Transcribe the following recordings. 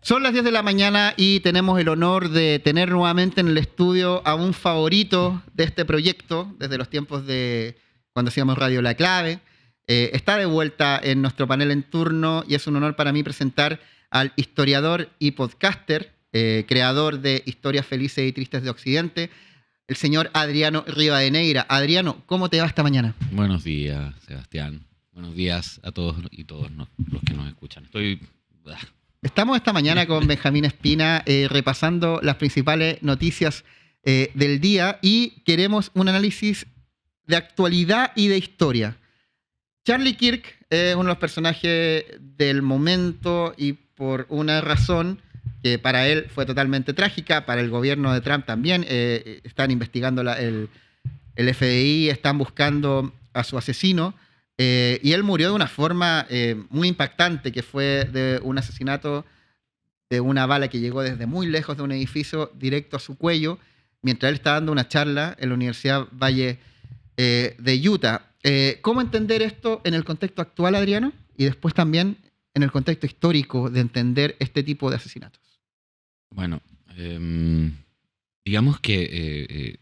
Son las 10 de la mañana y tenemos el honor de tener nuevamente en el estudio a un favorito de este proyecto desde los tiempos de cuando hacíamos Radio La Clave. Está de vuelta en nuestro panel en turno y es un honor para mí presentar al historiador y podcaster, creador de Historias Felices y Tristes de Occidente, el señor Adriano Rivadeneira. Adriano, ¿cómo te va esta mañana? Buenos días, Sebastián. Buenos días a todos y todos los que nos escuchan. Estamos esta mañana con Benjamín Espina repasando las principales noticias del día y queremos un análisis de actualidad y de historia. Charlie Kirk es uno de los personajes del momento y por una razón que para él fue totalmente trágica, para el gobierno de Trump también. Están investigando el FBI, están buscando a su asesino. Y él murió de una forma muy impactante, que fue de un asesinato de una bala que llegó desde muy lejos de un edificio directo a su cuello, mientras él estaba dando una charla en la Universidad Valle de Utah. ¿Cómo entender esto en el contexto actual, Adriano? Y después también en el contexto histórico de entender este tipo de asesinatos. Bueno, digamos que,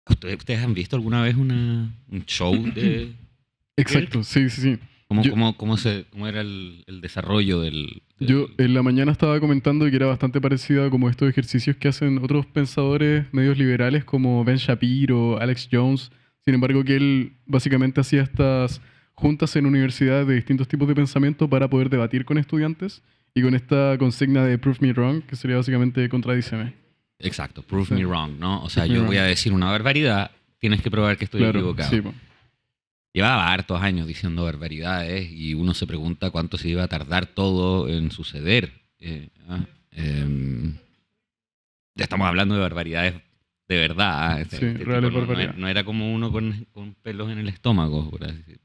¿ustedes han visto alguna vez un show de... Exacto, sí. ¿Cómo era el desarrollo del...? Yo en la mañana estaba comentando que era bastante parecida como estos ejercicios que hacen otros pensadores medios liberales como Ben Shapiro, Alex Jones. Sin embargo, que él básicamente hacía estas juntas en universidades de distintos tipos de pensamiento para poder debatir con estudiantes y con esta consigna de Prove Me Wrong, que sería básicamente contradíceme. Exacto, Prove Me Wrong, ¿no? O sea, yo voy a decir una barbaridad, tienes que probar que estoy equivocado. Sí, llevaba hartos años diciendo barbaridades y uno se pregunta cuánto se iba a tardar todo en suceder. Ya estamos hablando de barbaridades de verdad. Reales barbaridades. No era como uno con pelos en el estómago, por así decir.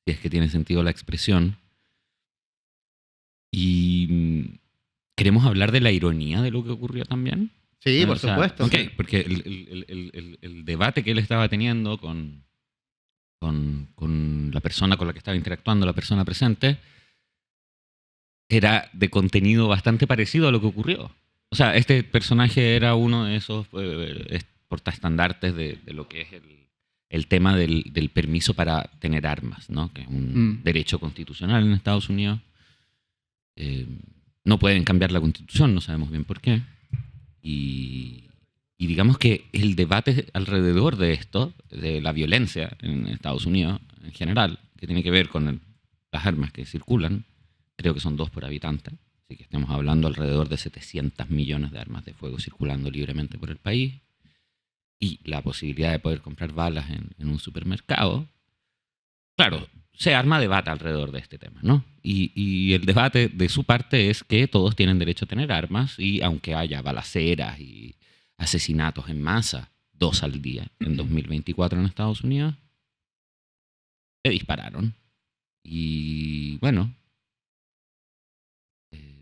Si es que tiene sentido la expresión. Y queremos hablar de la ironía de lo que ocurrió también. Sí, por supuesto. Okay, sí. Porque el debate que él estaba teniendo con la persona con la que estaba interactuando, la persona presente, era de contenido bastante parecido a lo que ocurrió. O sea, este personaje era uno de esos portaestandartes de lo que es el tema del permiso para tener armas, ¿no? Que es un derecho constitucional en Estados Unidos. No pueden cambiar la Constitución, no sabemos bien por qué. Y digamos que el debate alrededor de esto, de la violencia en Estados Unidos en general, que tiene que ver con las armas que circulan, creo que son 2 por habitante, así que estamos hablando alrededor de 700 millones de armas de fuego circulando libremente por el país, y la posibilidad de poder comprar balas en un supermercado. Claro, se arma debate alrededor de este tema, ¿no? Y el debate de su parte es que todos tienen derecho a tener armas, y aunque haya balaceras y asesinatos en masa, 2 al día en 2024 en Estados Unidos, se dispararon. Y bueno,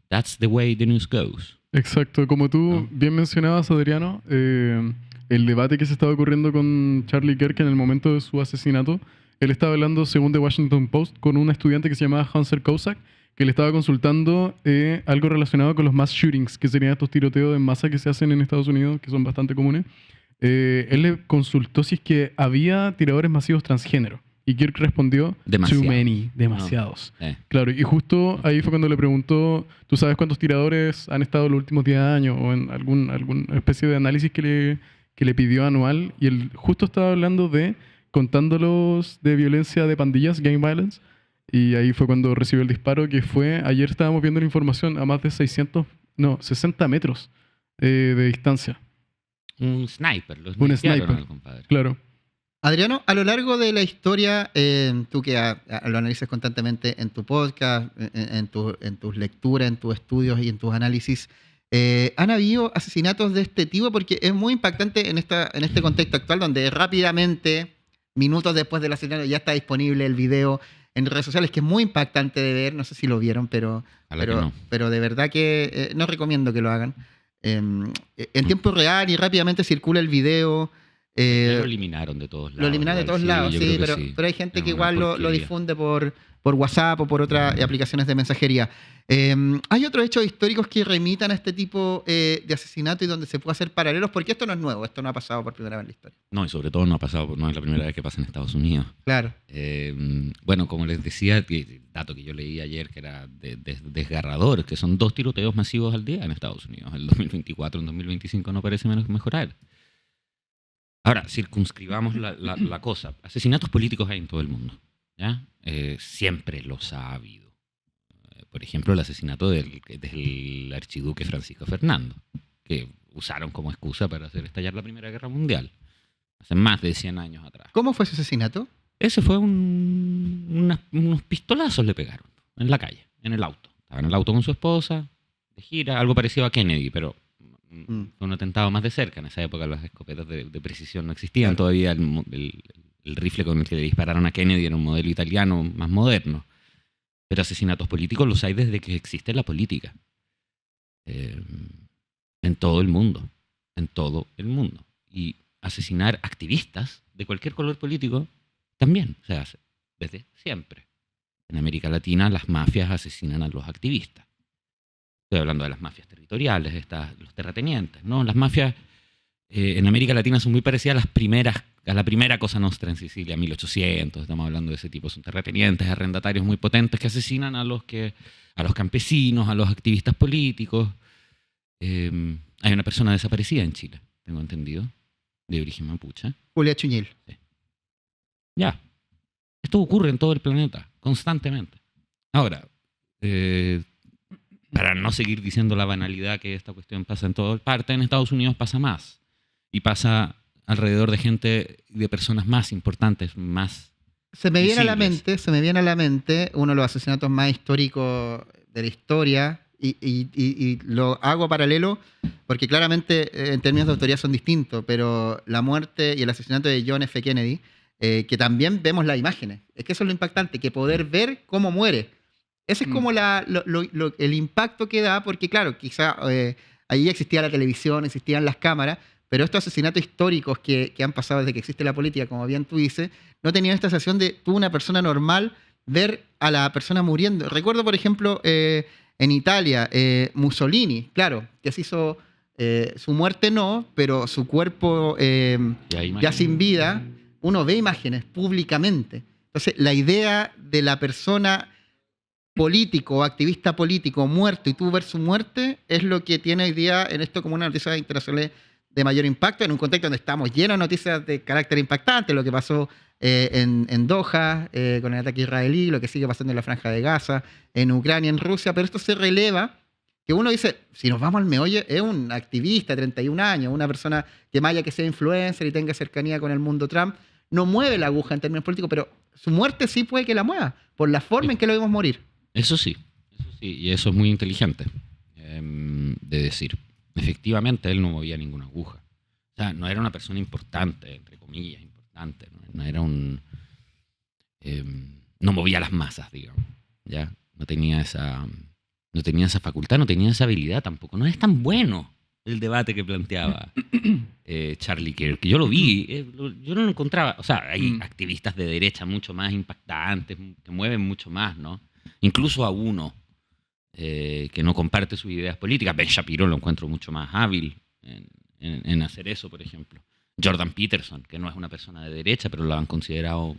that's the way the news goes. Exacto, como tú bien mencionabas, Adriano, el debate que se estaba ocurriendo con Charlie Kirk en el momento de su asesinato, él estaba hablando, según The Washington Post, con un estudiante que se llamaba Hunter Kozak, que le estaba consultando algo relacionado con los mass shootings, que serían estos tiroteos en masa que se hacen en Estados Unidos, que son bastante comunes. Él le consultó si es que había tiradores masivos transgénero. Y Kirk respondió, demasiado. Too many, demasiados. No. Claro, y justo ahí fue cuando le preguntó, ¿tú sabes cuántos tiradores han estado los últimos 10 años? O en alguna especie de análisis que le pidió anual. Y él justo estaba hablando contándolos de violencia de pandillas, gang violence. Y ahí fue cuando recibió el disparo, que fue, ayer estábamos viendo la información, a más de 60 metros de distancia. Un sniper. Un sniper, claro. Adriano, a lo largo de la historia, tú que lo analizas constantemente en tu podcast, en tus lecturas, en tus estudios y en tus análisis, ¿han habido asesinatos de este tipo? Porque es muy impactante en este contexto actual, donde rápidamente, minutos después del asesinato, ya está disponible el video en redes sociales, que es muy impactante de ver. No sé si lo vieron, pero de verdad que no recomiendo que lo hagan. En tiempo real y rápidamente circula el video. Lo eliminaron de todos lados. Lo eliminaron de todos lados, sí, pero hay gente que igual lo difunde por por WhatsApp o por otras aplicaciones de mensajería. ¿Hay otros hechos históricos que remitan a este tipo de asesinato y donde se puede hacer paralelos? Porque esto no es nuevo, esto no ha pasado por primera vez en la historia. No, y sobre todo no es la primera vez que pasa en Estados Unidos. Claro. Bueno, como les decía, el dato que yo leí ayer que era desgarrador, que son 2 tiroteos masivos al día en Estados Unidos. El 2024, en 2025 no parece menos mejorar. Ahora, circunscribamos la cosa. Asesinatos políticos hay en todo el mundo, ¿ya? Siempre los ha habido. Por ejemplo, el asesinato del archiduque Francisco Fernando, que usaron como excusa para hacer estallar la Primera Guerra Mundial, hace más de 100 años atrás. ¿Cómo fue ese asesinato? Ese fue unos pistolazos le pegaron en la calle, en el auto. Estaba en el auto con su esposa, de gira, algo parecido a Kennedy, pero fue un atentado más de cerca. En esa época las escopetas de precisión no existían. Claro. Todavía el rifle con el que le dispararon a Kennedy era un modelo italiano más moderno. Pero asesinatos políticos los hay desde que existe la política. En todo el mundo. En todo el mundo. Y asesinar activistas de cualquier color político también se hace. Desde siempre. En América Latina las mafias asesinan a los activistas. Estoy hablando de las mafias territoriales, los terratenientes, ¿no? Las mafias en América Latina son muy parecidas a la primera Cosa Nostra en Sicilia, 1800. Estamos hablando de ese tipo. Son terratenientes, arrendatarios muy potentes que asesinan a los campesinos, a los activistas políticos. Hay una persona desaparecida en Chile, tengo entendido, de origen mapuche. Julia Chuñil. Sí. Ya. Esto ocurre en todo el planeta, constantemente. Ahora, para no seguir diciendo la banalidad que esta cuestión pasa en toda parte, en Estados Unidos pasa más. Y pasa alrededor de gente, de personas más importantes, más se me viene visibles. a la mente uno de los asesinatos más históricos de la historia y lo hago paralelo porque claramente en términos de autoría son distintos, pero la muerte y el asesinato de John F. Kennedy, que también vemos las imágenes. Es que eso es lo impactante, que poder ver cómo muere. Ese es como el impacto que da, porque claro, quizá ahí existía la televisión, existían las cámaras, pero estos asesinatos históricos que han pasado desde que existe la política, como bien tú dices, no tenían esta sensación de tú, una persona normal, ver a la persona muriendo. Recuerdo, por ejemplo, en Italia, Mussolini, claro, que se hizo su muerte no, pero su cuerpo ya sin vida, uno ve imágenes públicamente. Entonces, la idea de la persona político o activista político muerto y tú ver su muerte es lo que tiene hoy día en esto como una noticia internacional de mayor impacto, en un contexto donde estamos llenos de noticias de carácter impactante, lo que pasó en Doha con el ataque israelí, lo que sigue pasando en la Franja de Gaza, en Ucrania, en Rusia, pero esto se releva, que uno dice, si nos vamos al meollo, es un activista de 31 años, una persona que más allá que sea influencer y tenga cercanía con el mundo Trump, no mueve la aguja en términos políticos, pero su muerte sí puede que la mueva, por la forma en que lo vimos morir. Eso sí, y eso es muy inteligente de decir. Efectivamente, él no movía ninguna aguja. O sea, no era una persona importante, entre comillas, importante. No era no movía las masas, digamos. ¿Ya? No tenía esa facultad, no tenía esa habilidad tampoco. No es tan bueno el debate que planteaba Charlie Kirk. Yo lo vi, yo no lo encontraba. O sea, hay activistas de derecha mucho más impactantes, que mueven mucho más, ¿no? Incluso a uno que no comparte sus ideas políticas. Ben Shapiro lo encuentro mucho más hábil en hacer eso, por ejemplo. Jordan Peterson, que no es una persona de derecha, pero lo han considerado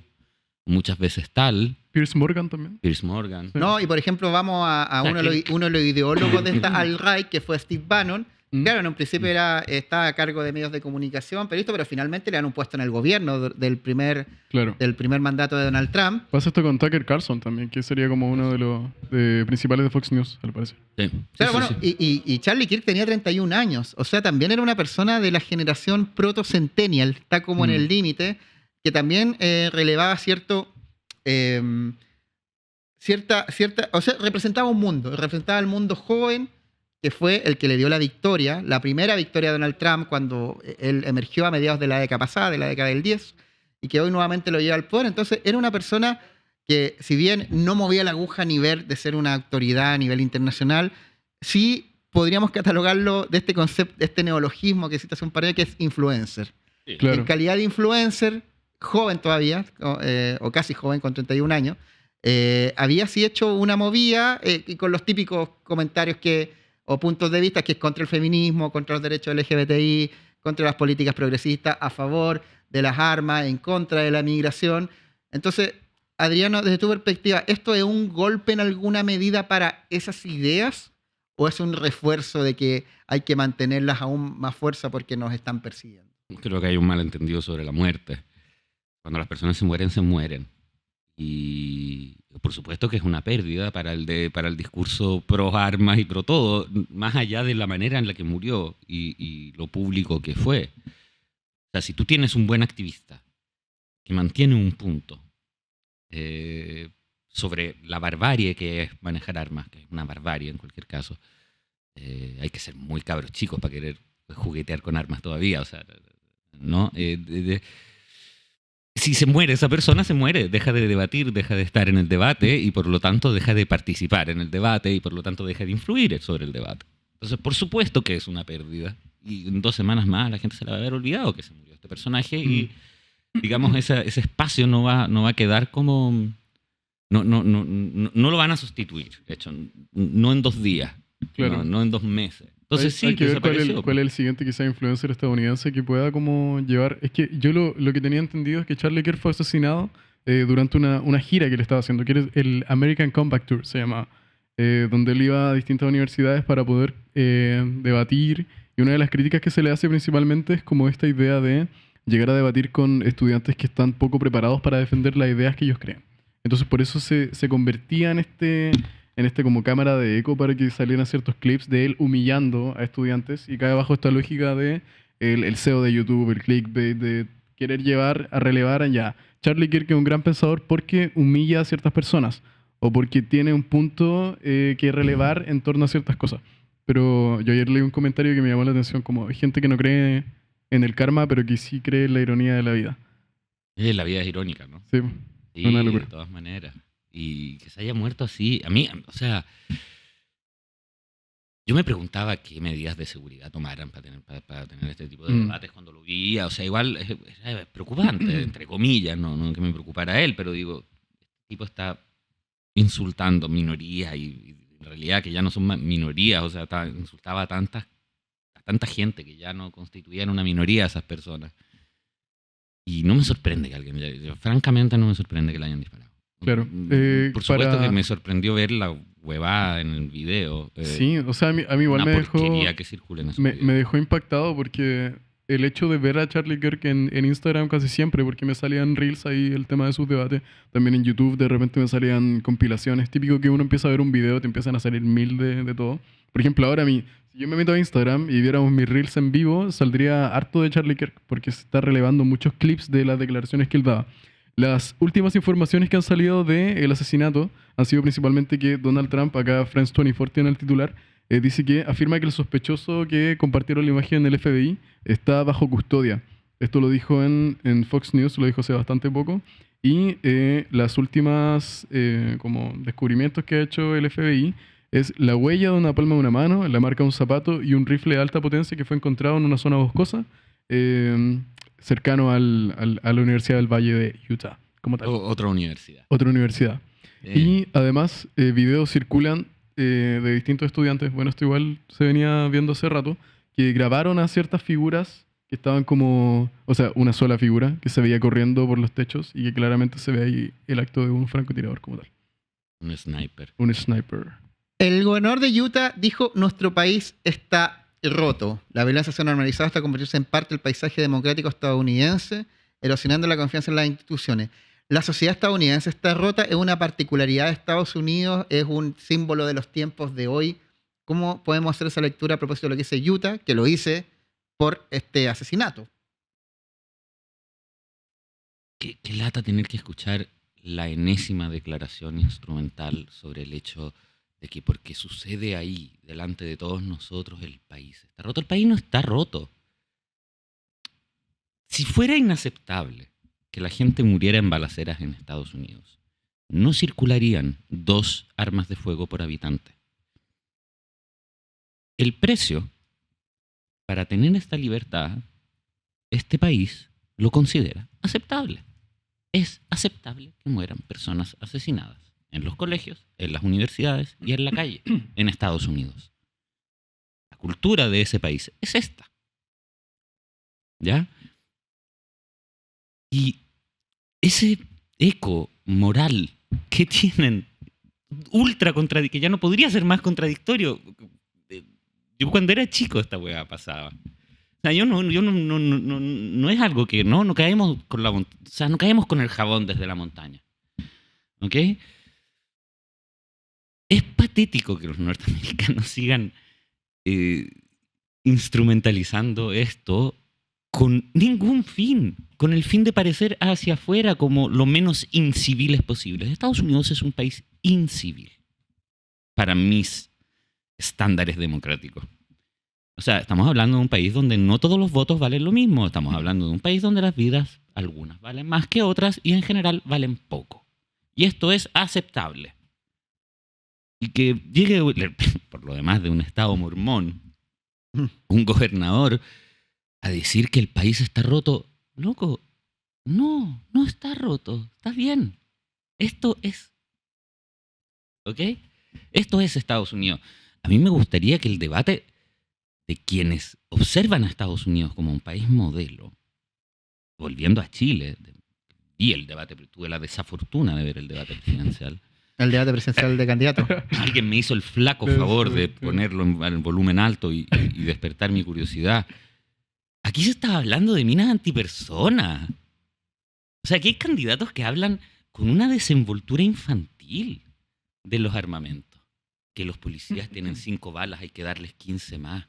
muchas veces tal. Pierce Morgan también. Pierce Morgan. Sí. No, y por ejemplo, vamos a uno de los ideólogos de esta alt-right, que fue Steve Bannon. Claro, en un principio estaba a cargo de medios de comunicación, pero finalmente le dan un puesto en el gobierno del primer mandato de Donald Trump. Pasa esto con Tucker Carlson también, que sería como uno de los principales de Fox News, al parecer. Sí. Claro, bueno, y Charlie Kirk tenía 31 años, o sea, también era una persona de la generación proto-centennial, está como en el límite, que también relevaba cierta, o sea, representaba un mundo, representaba el mundo joven, que fue el que le dio la victoria, la primera victoria a Donald Trump cuando él emergió a mediados de la década pasada, de la década del 10, y que hoy nuevamente lo lleva al poder. Entonces era una persona que, si bien no movía la aguja a nivel de ser una autoridad a nivel internacional, sí podríamos catalogarlo de este concepto, de este neologismo que existe hace un par de años, que es influencer. Sí. Claro. En calidad de influencer, joven todavía, o casi joven, con 31 años, había sí hecho una movida y con los típicos comentarios o puntos de vista que es contra el feminismo, contra los derechos LGBTI, contra las políticas progresistas, a favor de las armas, en contra de la migración. Entonces, Adriano, desde tu perspectiva, ¿esto es un golpe en alguna medida para esas ideas o es un refuerzo de que hay que mantenerlas aún más fuerza porque nos están persiguiendo? Creo que hay un malentendido sobre la muerte. Cuando las personas se mueren, se mueren. Y por supuesto que es una pérdida para el discurso pro armas y pro todo, más allá de la manera en la que murió y lo público que fue. O sea, si tú tienes un buen activista que mantiene un punto sobre la barbarie que es manejar armas, que es una barbarie en cualquier caso, hay que ser muy cabros chicos para querer juguetear con armas todavía, o sea, ¿no? Si se muere esa persona, se muere, deja de debatir, deja de estar en el debate y por lo tanto deja de participar en el debate y por lo tanto deja de influir sobre el debate. Entonces, por supuesto que es una pérdida. Y en 2 semanas más la gente se la va a haber olvidado que se murió este personaje y, digamos, ese espacio no va a quedar como... No lo van a sustituir, de hecho, no en 2 días, Claro. no en 2 meses. Entonces sí, hay que ver desapareció. cuál es el siguiente quizá influencer estadounidense que pueda como llevar... Es que yo lo que tenía entendido es que Charlie Kirk fue asesinado durante una gira que él estaba haciendo, que era el American Comeback Tour, se llama, donde él iba a distintas universidades para poder debatir. Y una de las críticas que se le hace principalmente es como esta idea de llegar a debatir con estudiantes que están poco preparados para defender las ideas que ellos creen. Entonces por eso se convertía en este como cámara de eco para que salieran ciertos clips de él humillando a estudiantes y cae bajo esta lógica de el SEO de YouTube, el clickbait, de querer llevar a relevar ya. Charlie Kirk es un gran pensador porque humilla a ciertas personas o porque tiene un punto que relevar en torno a ciertas cosas. Pero yo ayer leí un comentario que me llamó la atención, como hay gente que no cree en el karma, pero que sí cree en la ironía de la vida. La vida es irónica, ¿no? Sí, Sí, una locura. de todas maneras. Y que se haya muerto así, a mí, o sea, yo me preguntaba qué medidas de seguridad tomaran para tener este tipo de debates cuando lo veía. O sea, igual es preocupante, entre comillas, no que me preocupara él, pero digo, este tipo está insultando minorías y en realidad que ya no son minorías, o sea, insultaba a tanta gente que ya no constituían una minoría esas personas. Y no me sorprende que alguien, francamente no me sorprende que le hayan disparado. Claro. Por supuesto que me sorprendió ver la huevada en el video. Sí, o sea, a mí igual una me dejó... porquería que circula en esos Me videos. dejó impactado porque el hecho de ver a Charlie Kirk en Instagram casi siempre, porque me salían reels ahí el tema de sus debates, también en YouTube de repente me salían compilaciones, típico que uno empieza a ver un video, te empiezan a salir 1000 de todo. Por ejemplo, ahora si yo me meto a Instagram y viéramos mis reels en vivo, saldría harto de Charlie Kirk, porque se está relevando muchos clips de las declaraciones que él daba. Las últimas informaciones que han salido del asesinato han sido principalmente que Donald Trump, acá France 24 tiene el titular, dice que afirma que el sospechoso que compartieron la imagen en el FBI está bajo custodia. Esto lo dijo en Fox News, lo dijo hace bastante poco. Y las últimas como descubrimientos que ha hecho el FBI es la huella de una palma de una mano, la marca de un zapato y un rifle de alta potencia que fue encontrado en una zona boscosa cercano a la Universidad del Valle de Utah, como tal. Otra universidad. Otra universidad. Y además videos circulan de distintos estudiantes, bueno, esto igual se venía viendo hace rato, que grabaron a ciertas figuras que estaban como, o sea, una sola figura que se veía corriendo por los techos y que claramente se ve ahí el acto de un francotirador como tal. Un sniper. Un sniper. El gobernador de Utah dijo: nuestro país está roto. La violencia se ha normalizado hasta convertirse en parte del paisaje democrático estadounidense, erosionando la confianza en las instituciones. La sociedad estadounidense está rota, es una particularidad de Estados Unidos, es un símbolo de los tiempos de hoy. ¿Cómo podemos hacer esa lectura a propósito de lo que dice Utah, que lo hice por este asesinato? Qué lata tener que escuchar la enésima declaración instrumental sobre el hecho de que porque sucede ahí, delante de todos nosotros, el país está roto. El país no está roto. Si fuera inaceptable que la gente muriera en balaceras en Estados Unidos, no circularían 2 armas de fuego por habitante. El precio para tener esta libertad, este país lo considera aceptable. Es aceptable que mueran personas asesinadas. en los colegios, en las universidades y en la calle, en Estados Unidos. La cultura de ese país es esta. ¿Ya? Y ese eco moral que tienen ultra contradictorio, que ya no podría ser más contradictorio. Yo cuando era chico esta weá pasaba. O sea, no es algo que no caemos con no caemos con el jabón desde la montaña. ¿Ok? Es patético que los norteamericanos sigan instrumentalizando esto con ningún fin, con el fin de parecer hacia afuera como lo menos inciviles posibles. Estados Unidos es un país incivil para mis estándares democráticos. O sea, estamos hablando de un país donde no todos los votos valen lo mismo. Estamos hablando de un país donde las vidas, algunas valen más que otras y en general valen poco. Y esto es aceptable. Y que llegue, por lo demás, de un estado mormón, un gobernador a decir que el país está roto. Loco, no está roto. Está bien. Esto es... ¿Ok? Esto es Estados Unidos. A mí me gustaría que el debate de quienes observan a Estados Unidos como un país modelo, volviendo a Chile, y el debate, tuve la desafortuna de ver el debate presidencial. El debate presidencial de candidato. Alguien me hizo el flaco favor de ponerlo en volumen alto y despertar mi curiosidad. Aquí se estaba hablando de minas antipersonas. O sea, aquí hay candidatos que hablan con una desenvoltura infantil de los armamentos. Que los policías tienen 5 balas, hay que darles 15 más.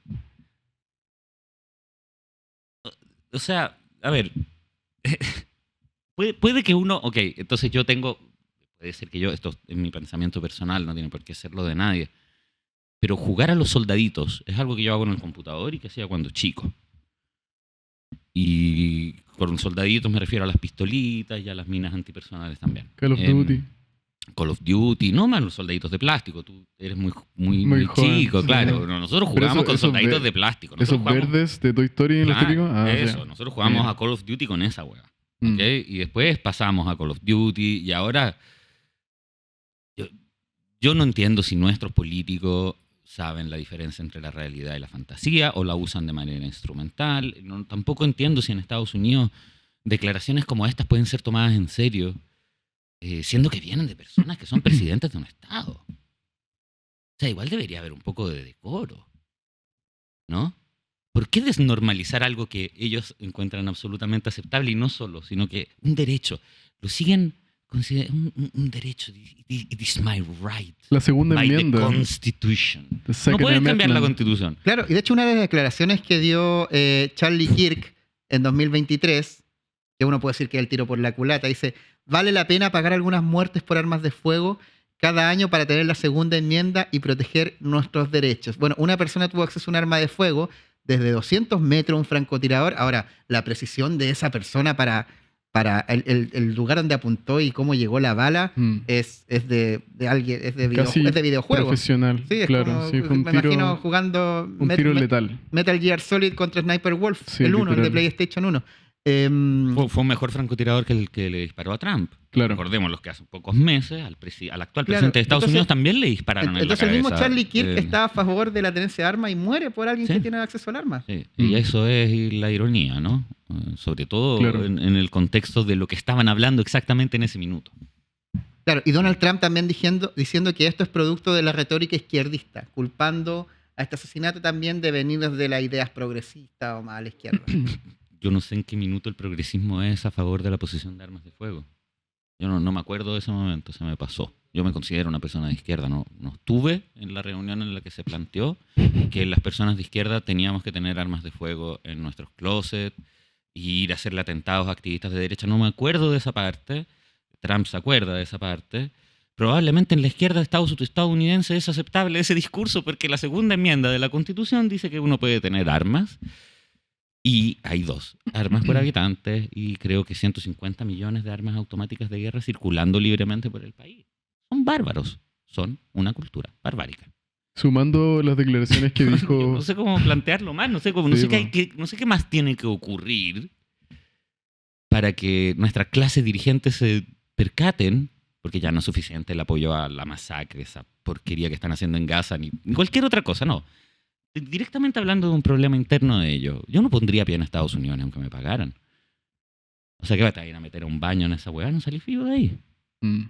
O sea, a ver, puede que uno... Ok, entonces yo tengo... Puede ser que esto es mi pensamiento personal, no tiene por qué serlo de nadie. Pero jugar a los soldaditos es algo que yo hago en el computador y que hacía cuando chico. Y con soldaditos me refiero a las pistolitas y a las minas antipersonales también. Call of Duty. Call of Duty, no más los soldaditos de plástico. Tú eres muy joven, chico, sí. claro. Nosotros jugamos con soldaditos de plástico. Esos verdes de Toy Story en los típicos. Eso, nosotros jugamos a Call of Duty con esa hueá. ¿Okay? Y después pasamos a Call of Duty y ahora... Yo no entiendo si nuestros políticos saben la diferencia entre la realidad y la fantasía o la usan de manera instrumental. Tampoco entiendo si en Estados Unidos declaraciones como estas pueden ser tomadas en serio, siendo que vienen de personas que son presidentes de un estado. O sea, igual debería haber un poco de decoro, ¿no? ¿Por qué desnormalizar algo que ellos encuentran absolutamente aceptable y no solo, sino que un derecho? Lo siguen... Un derecho. It is my right. La segunda by enmienda. The Constitution. The No pueden cambiar la Constitución. Claro, y de hecho una de las declaraciones que dio Charlie Kirk en 2023, que uno puede decir que es el tiro por la culata, dice, vale la pena pagar algunas muertes por armas de fuego cada año para tener la segunda enmienda y proteger nuestros derechos. Bueno, una persona tuvo acceso a un arma de fuego desde 200 metros, un francotirador. Ahora, la precisión de esa persona para el lugar donde apuntó y cómo llegó la bala es de alguien, es de videojuego. Profesional, sí, claro. Como, Sí, fue un me tiro, imagino jugando tiro letal. Metal Gear Solid contra Sniper Wolf, Sí, el 1, el de literal. PlayStation 1. Fue un mejor francotirador que el que le disparó a Trump. Claro. Recordemos los que hace pocos meses al actual Claro, presidente de Estados entonces- Unidos también le dispararon en la Entonces cabeza. el mismo Charlie Kirk está a favor de la tenencia de armas y muere por alguien Sí. que tiene acceso al arma. Sí, y eso es la ironía, ¿no? Sobre todo Claro. en el contexto de lo que estaban hablando exactamente en ese minuto. Claro, y Donald Trump también diciendo que esto es producto de la retórica izquierdista, culpando a este asesinato también de venir de las ideas progresistas o más a la izquierda. Yo no sé en qué minuto el progresismo es a favor de la posesión de armas de fuego. Yo no me acuerdo de ese momento, se me pasó. Yo me considero una persona de izquierda, no estuve en la reunión en la que se planteó que las personas de izquierda teníamos que tener armas de fuego en nuestros closets y ir a hacerle atentados a activistas de derecha. No me acuerdo de esa parte. Trump se acuerda de esa parte. Probablemente en la izquierda estadounidense es aceptable ese discurso porque la segunda enmienda de la Constitución dice que uno puede tener armas. Y hay 2 armas por habitante y creo que 150 millones de armas automáticas de guerra circulando libremente por el país. Son bárbaros, son una cultura barbárica. Sumando las declaraciones que dijo... Yo no sé cómo plantearlo más, no sé qué más tiene que ocurrir para que nuestra clase dirigente se percaten porque ya no es suficiente el apoyo a la masacre, esa porquería que están haciendo en Gaza, ni cualquier otra cosa, no. Directamente hablando de un problema interno de ellos, yo no pondría pie en Estados Unidos ni aunque me pagaran. O sea, ¿qué va a ir a meter a un baño en esa weá? No salí vivo de ahí.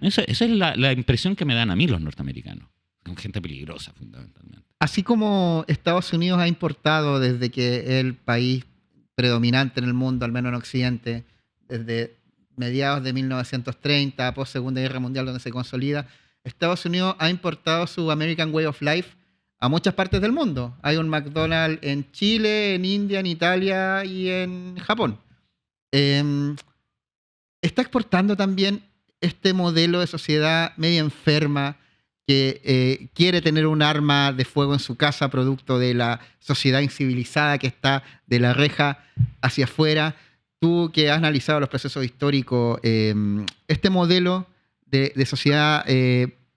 Esa es la impresión que me dan a mí los norteamericanos. Son gente peligrosa, fundamentalmente. Así como Estados Unidos ha importado desde que es el país predominante en el mundo, al menos en Occidente, desde mediados de 1930, post Segunda Guerra Mundial, donde se consolida, Estados Unidos ha importado su American Way of Life a muchas partes del mundo. Hay un McDonald's en Chile, en India, en Italia y en Japón. Está exportando también este modelo de sociedad media enferma que quiere tener un arma de fuego en su casa producto de la sociedad incivilizada que está de la reja hacia afuera. Tú que has analizado los procesos históricos, este modelo de sociedad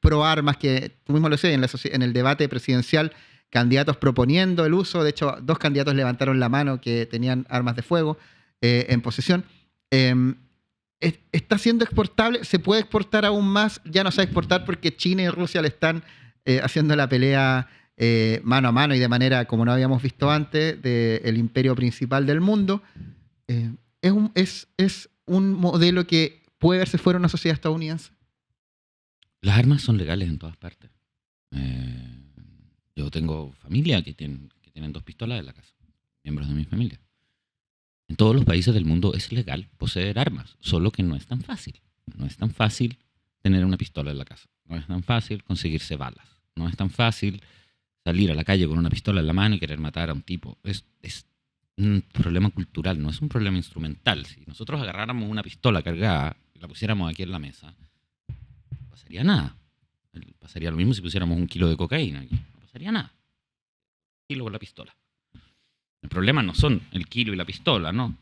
pro armas, que tú mismo lo sé, en el debate presidencial, candidatos proponiendo el uso, de hecho 2 candidatos levantaron la mano que tenían armas de fuego en posesión, está siendo exportable, se puede exportar aún más, ya no se va a exportar porque China y Rusia le están haciendo la pelea mano a mano y de manera como no habíamos visto antes del imperio principal del mundo. Es un modelo que puede verse fuera de una sociedad estadounidense. Las armas son legales en todas partes. Yo tengo familia que tienen 2 pistolas en la casa, miembros de mi familia. En todos los países del mundo es legal poseer armas, solo que no es tan fácil. No es tan fácil tener una pistola en la casa. No es tan fácil conseguirse balas. No es tan fácil salir a la calle con una pistola en la mano y querer matar a un tipo. Es un problema cultural, no es un problema instrumental. Si nosotros agarráramos una pistola cargada y la pusiéramos aquí en la mesa, no pasaría nada. Pasaría lo mismo si pusiéramos 1 kilo de cocaína aquí. No pasaría nada. 1 kilo con la pistola. El problema no son el kilo y la pistola, ¿no?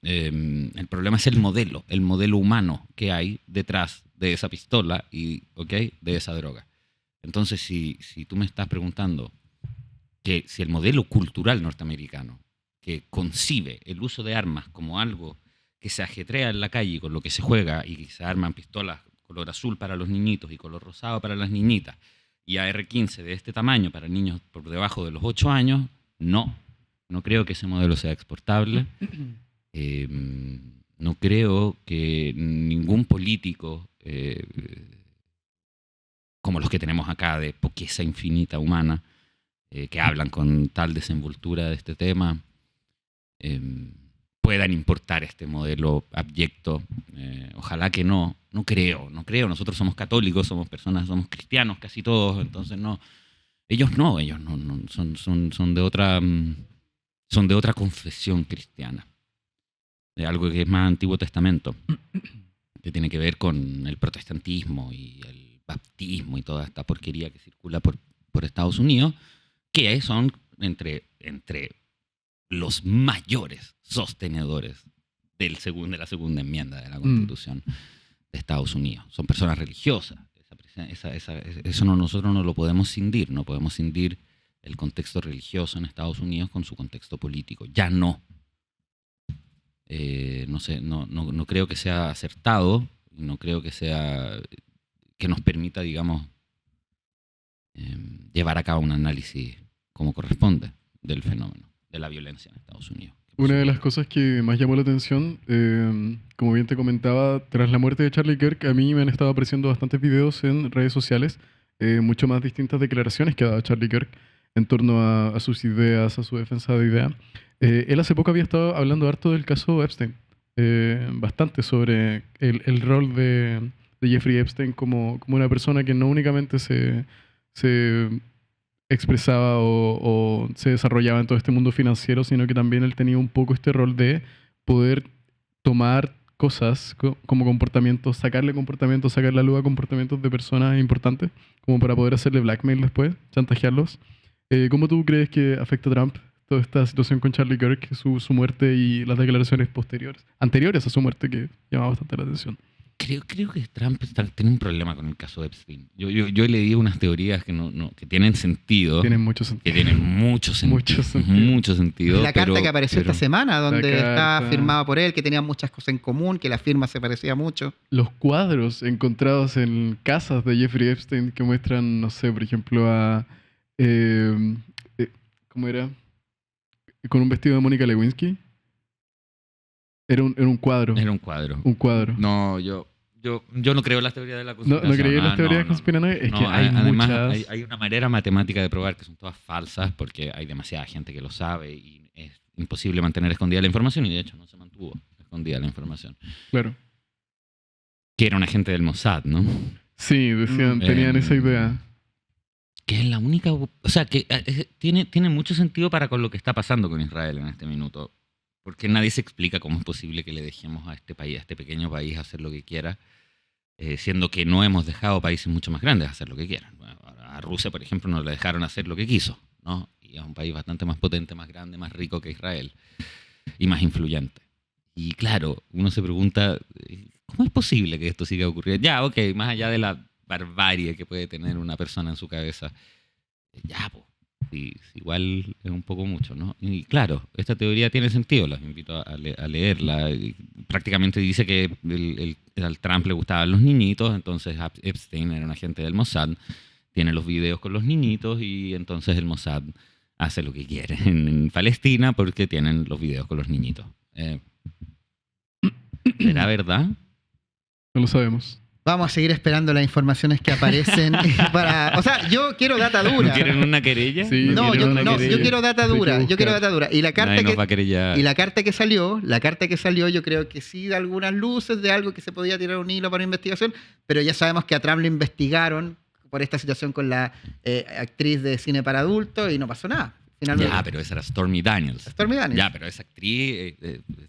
El problema es el modelo humano que hay detrás de esa pistola y, de esa droga. Entonces, si tú me estás preguntando que si el modelo cultural norteamericano, que concibe el uso de armas como algo que se ajetrea en la calle con lo que se juega y se arman pistolas color azul para los niñitos y color rosado para las niñitas y AR-15 de este tamaño para niños por debajo de los 8 años, no creo que ese modelo sea exportable. No creo que ningún político como los que tenemos acá de pobreza infinita humana, que hablan con tal desenvoltura de este tema, puedan importar este modelo abyecto. Ojalá que no creo. Nosotros somos católicos, somos cristianos casi todos, entonces no. Ellos no, son de otra confesión cristiana, de algo que es más Antiguo Testamento, que tiene que ver con el protestantismo y el baptismo y toda esta porquería que circula por Estados Unidos, que son entre los mayores sostenedores de la segunda enmienda de la Constitución de Estados Unidos. Son personas religiosas. Eso nosotros no lo podemos cindir. No podemos cindir el contexto religioso en Estados Unidos con su contexto político. Ya no. No sé, no creo que sea acertado. No creo que nos permita, digamos, llevar a cabo un análisis como corresponde del fenómeno de la violencia en Estados Unidos. Una de las cosas que más llamó la atención, como bien te comentaba, tras la muerte de Charlie Kirk, a mí me han estado apareciendo bastantes videos en redes sociales, mucho más distintas declaraciones que ha dado Charlie Kirk en torno a sus ideas, a su defensa de ideas. Él hace poco había estado hablando harto del caso Epstein, bastante sobre el rol de Jeffrey Epstein como una persona que no únicamente se expresaba o se desarrollaba en todo este mundo financiero, sino que también él tenía un poco este rol de poder tomar cosas como comportamientos, sacarle la luz a comportamientos de personas importantes, como para poder hacerle blackmail después, chantajearlos. ¿Cómo tú crees que afecta a Trump toda esta situación con Charlie Kirk, su muerte y las declaraciones anteriores a su muerte, que llama bastante la atención? Creo que Trump tiene un problema con el caso Epstein. Yo he leído unas teorías que tienen sentido. Tienen mucho sentido. Que tienen mucho sentido. Mucho sentido. La carta que apareció esta semana, donde La está carta. firmada por él, que tenían muchas cosas en común, que la firma se parecía mucho. Los cuadros encontrados en casas de Jeffrey Epstein que muestran, no sé, por ejemplo, a... ¿cómo era? Con un vestido de Mónica Lewinsky. Era un cuadro. Era un cuadro. Un cuadro. No, yo no creo en las teorías de la No, conspiración. no creí en las teorías no. conspiranoicas. Es que No, hay además, muchas... hay una manera matemática de probar que son todas falsas porque hay demasiada gente que lo sabe y es imposible mantener escondida la información y de hecho no se mantuvo escondida la información. Claro. Que era un agente del Mossad, ¿no? Sí, decían, tenían esa idea. Que es la única... O sea, que tiene mucho sentido para con lo que está pasando con Israel en este minuto. Porque nadie se explica cómo es posible que le dejemos a este país, a este pequeño país, hacer lo que quiera, siendo que no hemos dejado países mucho más grandes hacer lo que quieran. Bueno, a Rusia, por ejemplo, no le dejaron hacer lo que quiso, ¿no? Y es un país bastante más potente, más grande, más rico que Israel y más influyente. Y claro, uno se pregunta, ¿cómo es posible que esto siga ocurriendo? Ya, ok, más allá de la barbarie que puede tener una persona en su cabeza, ya, pues. Sí, igual es un poco mucho, ¿no? Y claro, esta teoría tiene sentido, los invito a leerla. Y prácticamente dice que al Trump le gustaban los niñitos, entonces Epstein era un agente del Mossad, tiene los videos con los niñitos y entonces el Mossad hace lo que quiere en Palestina porque tienen los videos con los niñitos. ¿Será verdad? No lo sabemos. Vamos a seguir esperando las informaciones que aparecen para... O sea, yo quiero data dura. ¿No quieren una querella? Sí, No, quieren una querella. yo quiero data dura. Hay que Yo quiero buscar. data dura. Y la carta Nadie nos va a querellar. y la carta que salió, yo creo que sí da algunas luces de algo que se podía tirar un hilo para investigación, pero ya sabemos que a Trump lo investigaron por esta situación con la actriz de cine para adultos y no pasó nada. Finalmente. Ya, pero esa era Stormy Daniels. Stormy Daniels. Ya, pero esa actriz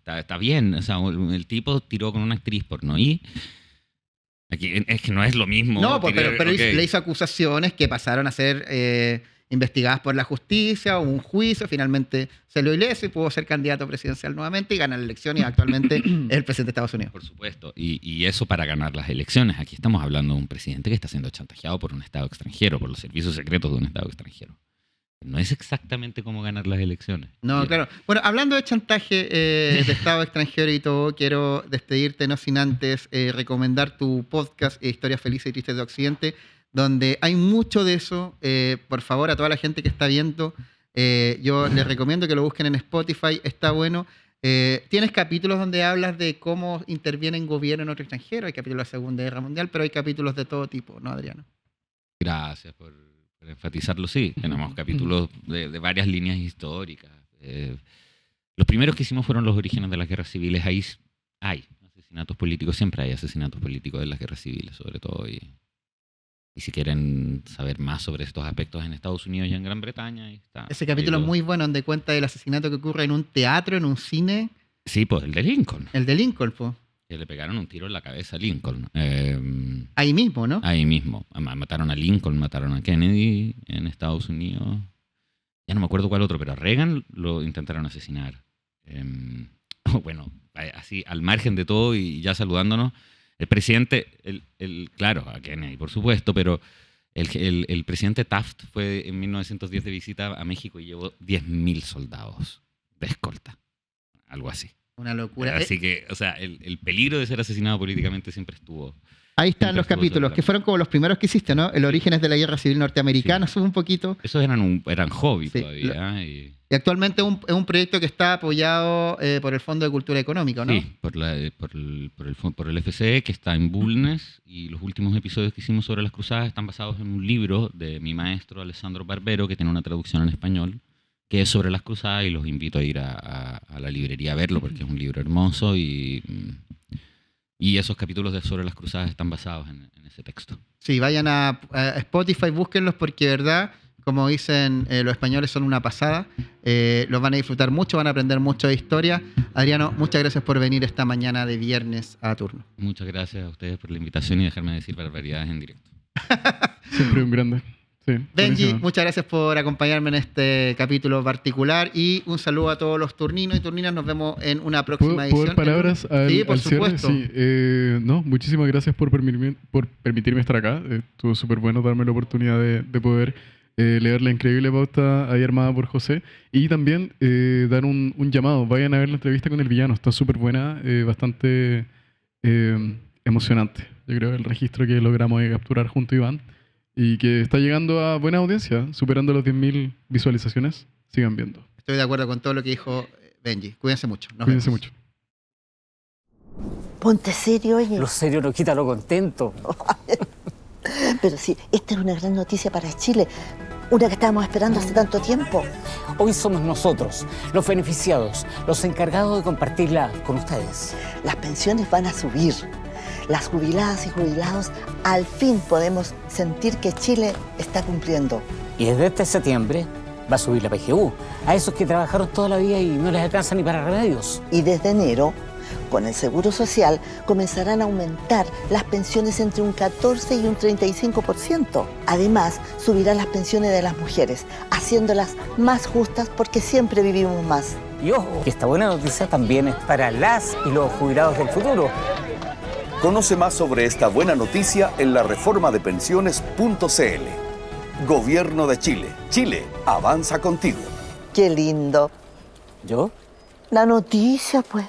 está bien. O sea, el tipo tiró con una actriz pornoí. Aquí, es que no es lo mismo. No, pues, pero okay. le hizo acusaciones que pasaron a ser investigadas por la justicia, hubo un juicio, finalmente salió ileso y pudo ser candidato presidencial nuevamente y ganar la elección y actualmente es el presidente de Estados Unidos. Por supuesto. Y eso para ganar las elecciones. Aquí estamos hablando de un presidente que está siendo chantajeado por un Estado extranjero, por los servicios secretos de un Estado extranjero. No es exactamente como ganar las elecciones. No, claro. Bueno, hablando de chantaje de Estado extranjero y todo, quiero despedirte no sin antes recomendar tu podcast Historias Felices y Tristes de Occidente, donde hay mucho de eso. Por favor, a toda la gente que está viendo, yo les recomiendo que lo busquen en Spotify, está bueno. Tienes capítulos donde hablas de cómo interviene en gobierno en otro extranjero, hay capítulos de la Segunda Guerra Mundial, pero hay capítulos de todo tipo, ¿no, Adriano? Gracias por enfatizarlo, sí. Tenemos capítulos de varias líneas históricas. Los primeros que hicimos fueron los orígenes de las guerras civiles. Ahí hay asesinatos políticos, siempre hay asesinatos políticos en las guerras civiles, sobre todo. Y si quieren saber más sobre estos aspectos en Estados Unidos y en Gran Bretaña, ahí está. Ese capítulo es muy bueno, donde cuenta el asesinato que ocurre en un teatro, en un cine. Sí, pues el de Lincoln. El de Lincoln, pues. Que le pegaron un tiro en la cabeza a Lincoln. Ahí mismo, ¿no? Ahí mismo. Mataron a Lincoln, mataron a Kennedy en Estados Unidos. Ya no me acuerdo cuál otro, pero a Reagan lo intentaron asesinar. Bueno, así al margen de todo y ya saludándonos, el presidente, claro, a Kennedy por supuesto, pero el presidente Taft fue en 1910 de visita a México y llevó 10.000 soldados de escolta. Algo así. Una locura. Así que, o sea, el peligro de ser asesinado políticamente siempre estuvo. Ahí están los capítulos, que fueron como los primeros que hiciste, ¿no? El Orígenes de la Guerra Civil Norteamericana, Sí. sube un poquito. Esos eran hobbies Sí, todavía. Y actualmente es un proyecto que está apoyado por el Fondo de Cultura Económica, ¿no? sí, por el FCE, que está en Bulnes, y los últimos episodios que hicimos sobre las cruzadas están basados en un libro de mi maestro Alessandro Barbero, que tiene una traducción en español, que es sobre las cruzadas, y los invito a ir a la librería a verlo, porque es un libro hermoso, y esos capítulos sobre las cruzadas están basados en ese texto. Sí, vayan a Spotify, búsquenlos, porque de verdad, como dicen los españoles, son una pasada. Los van a disfrutar mucho, van a aprender mucho de historia. Adriano, muchas gracias por venir esta mañana de viernes a Turno. Muchas gracias a ustedes por la invitación y dejarme decir barbaridades en directo. Siempre un grande. Sí, Benji, buenísimo. muchas gracias por acompañarme en este capítulo particular y un saludo a todos los turninos y turninas. Nos vemos en una próxima ¿Puedo edición. dar palabras Sí, por al cierre? supuesto. Sí, no, muchísimas gracias por permitirme estar acá. Estuvo súper bueno darme la oportunidad de poder leer la increíble pauta ahí armada por José. Y también dar un llamado. Vayan a ver la entrevista con el villano. Está súper buena, bastante emocionante. Yo creo el registro que logramos capturar junto a Iván. Y que está llegando a buena audiencia, superando los 10.000 visualizaciones. Sigan viendo. Estoy de acuerdo con todo lo que dijo Benji. Cuídense mucho. Nos Cuídense vemos. mucho. Ponte serio, oye. Lo serio no quita lo contento. Pero sí, esta es una gran noticia para Chile. Una que estábamos esperando hace tanto tiempo. Hoy somos nosotros, los beneficiados, los encargados de compartirla con ustedes. Las pensiones van a subir. Las jubiladas y jubilados al fin podemos sentir que Chile está cumpliendo. Y desde este septiembre va a subir la PGU a esos que trabajaron toda la vida y no les alcanza ni para remedios. Y desde enero, con el Seguro Social, comenzarán a aumentar las pensiones entre un 14 y un 35%. Además, subirán las pensiones de las mujeres, haciéndolas más justas porque siempre vivimos más. Y ojo, que esta buena noticia también es para las y los jubilados del futuro. Conoce más sobre esta buena noticia en la reformadepensiones.cl. Gobierno de Chile. Chile avanza contigo. Qué lindo. ¿Yo? La noticia, pues.